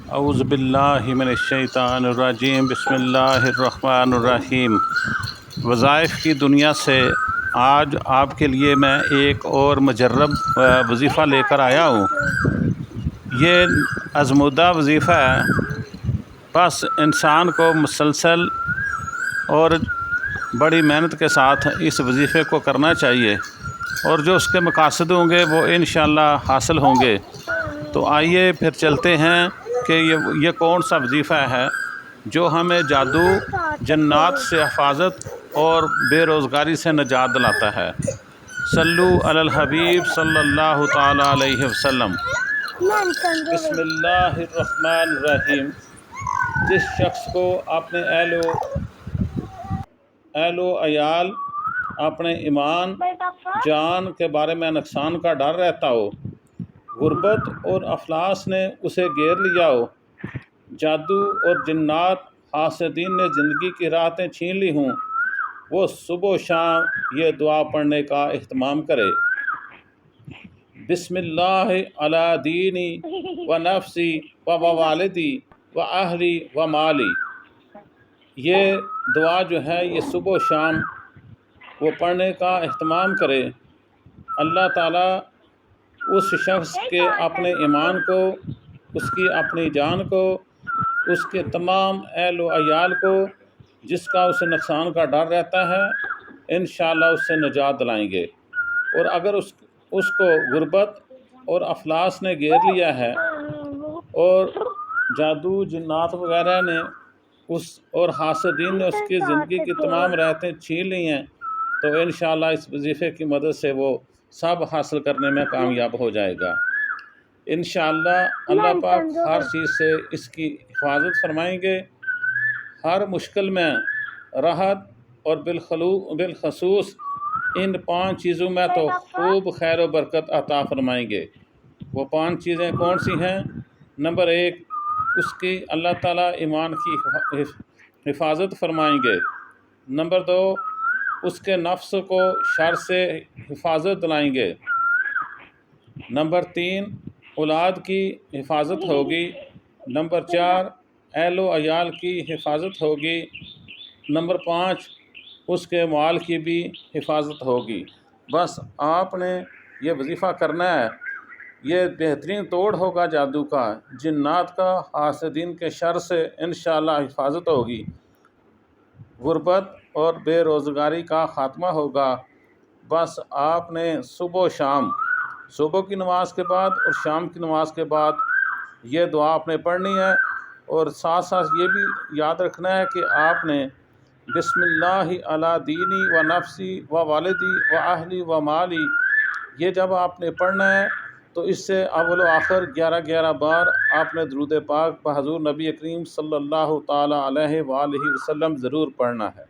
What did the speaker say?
اعوذ باللہ من الشیطان الرجیم، بسم اللہ الرحمن الرحیم۔ وظائف کی دنیا سے آج آپ کے لیے میں ایک اور مجرب وظیفہ لے کر آیا ہوں۔ یہ آزمودہ وظیفہ ہے، بس انسان کو مسلسل اور بڑی محنت کے ساتھ اس وظیفے کو کرنا چاہیے، اور جو اس کے مقاصد ہوں گے وہ انشاءاللہ حاصل ہوں گے۔ تو آئیے پھر چلتے ہیں کہ یہ کون سا وظیفہ ہے جو ہمیں جادو، جنات سے حفاظت اور بے روزگاری سے نجات دلاتا ہے۔ صلو علی الحبیب صلی اللہ تعالی علیہ وسلم۔ بسم اللہ الرحمن الرحیم۔ جس شخص کو اپنے اہل و عیال، اپنے ایمان جان کے بارے میں نقصان کا ڈر رہتا ہو، غربت اور افلاس نے اسے گھیر لیا ہو، جادو اور جنات حاسدین نے زندگی کی راحتیں چھین لی ہوں، وہ صبح و شام یہ دعا پڑھنے کا اہتمام کرے۔ بسم اللہ علی دینی و نفسی و والدی و اہلی و مالی۔ یہ دعا جو ہے یہ صبح و شام وہ پڑھنے کا اہتمام کرے۔ اللہ تعالیٰ اس شخص کے اپنے ایمان کو، اس کی اپنی جان کو، اس کے تمام اہل و عیال کو، جس کا اسے نقصان کا ڈر رہتا ہے، انشاءاللہ اس سے نجات دلائیں گے۔ اور اگر اس کو غربت اور افلاس نے گھیر لیا ہے اور جادو جنات وغیرہ نے اور حاسدین نے اس کی زندگی کی تمام راحتیں چھین لی ہیں، تو انشاءاللہ اس وظیفے کی مدد سے وہ سب حاصل کرنے میں کامیاب ہو جائے گا۔ انشاءاللہ اللہ پاک ہر چیز سے اس کی حفاظت فرمائیں گے، ہر مشکل میں راحت، اور بالخصوص ان 5 چیزوں میں تو خوب خیر و برکت عطا فرمائیں گے۔ وہ 5 چیزیں کون سی ہیں؟ نمبر 1، اس کی اللہ تعالیٰ ایمان کی حفاظت فرمائیں گے۔ نمبر 2، اس کے نفس کو شر سے حفاظت دلائیں گے۔ نمبر 3، اولاد کی حفاظت ہوگی۔ نمبر 4، اہل و عیال کی حفاظت ہوگی۔ نمبر 5، اس کے مال کی بھی حفاظت ہوگی۔ بس آپ نے یہ وظیفہ کرنا ہے، یہ بہترین توڑ ہوگا جادو کا، جنات کا، حاسدین کے شر سے انشاءاللہ حفاظت ہوگی، غربت اور بے روزگاری کا خاتمہ ہوگا۔ بس آپ نے صبح و شام، صبح کی نماز کے بعد اور شام کی نماز کے بعد یہ دعا آپ نے پڑھنی ہے، اور ساتھ ساتھ یہ بھی یاد رکھنا ہے کہ آپ نے بسم اللہ علی دینی و نفسی و والدی و اہلی و مالی، یہ جب آپ نے پڑھنا ہے تو اس سے اول و آخر 11 بار آپ نے درود پاک بحضور نبی کریم صلی اللہ تعالی علیہ وآلہ وسلم ضرور پڑھنا ہے۔